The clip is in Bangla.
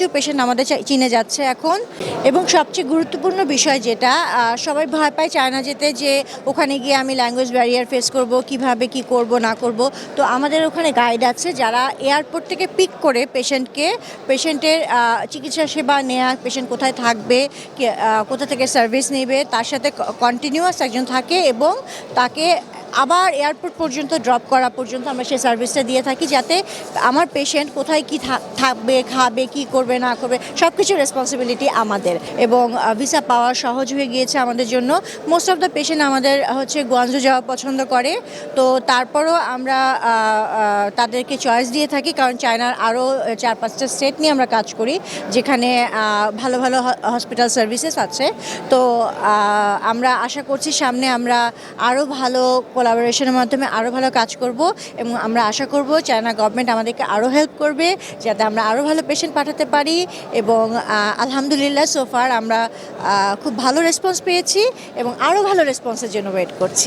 পেশেন্ট আমাদের চীনে যাচ্ছে এখন এবং সবচেয়ে গুরুত্বপূর্ণ বিষয় যেটা সবাই ভয় পায় চায়না যেতে যে ওখানে গিয়ে আমি ল্যাঙ্গুয়েজ ব্যারিয়ার ফেস করব কিভাবে কি করব না করব। তো আমাদের ওখানে গাইড আছে যারা এয়ারপোর্ট থেকে পিক করে পেশেন্টের চিকিৎসা সেবা নেওয়া, পেশেন্ট কোথায় থাকবে, কোথা থেকে সার্ভিস নেবে, তার সাথে কন্টিনিউয়াস একজন থাকে এবং তাকে আবার এয়ারপোর্ট পর্যন্ত ড্রপ করা পর্যন্ত আমরা সেই সার্ভিসটা দিয়ে থাকি, যাতে আমার পেশেন্ট কোথায় কি থাকবে, খাবে, কি করবে না করবে সব কিছু রেসপন্সিবিলিটি আমাদের। এবং ভিসা পাওয়া সহজ হয়ে গিয়েছে আমাদের জন্য। মোস্ট অফ দ্য পেশেন্ট আমাদের গোয়াঞ্জু যাওয়া পছন্দ করে। তো তারপরও আমরা তাদেরকে চয়েস দিয়ে থাকি, কারণ চায়নার আরও 4-5টা স্টেট নিয়ে আমরা কাজ করি যেখানে ভালো ভালো হসপিটাল সার্ভিসেস আছে। তো আমরা আশা করছি সামনে আমরা আরও ভালো কোলাবোরেশনের মাধ্যমে আরও ভালো কাজ করব এবং আমরা আশা করব চায়না গভর্নমেন্ট আমাদেরকে আরও হেল্প করবে যাতে আমরা আরও ভালো পেশেন্ট পাঠাতে পারি। এবং আলহামদুলিল্লাহ সোফার আমরা খুব ভালো রেসপন্স পেয়েছি এবং আরও ভালো রেসপন্সের জন্য ওয়েট করছি।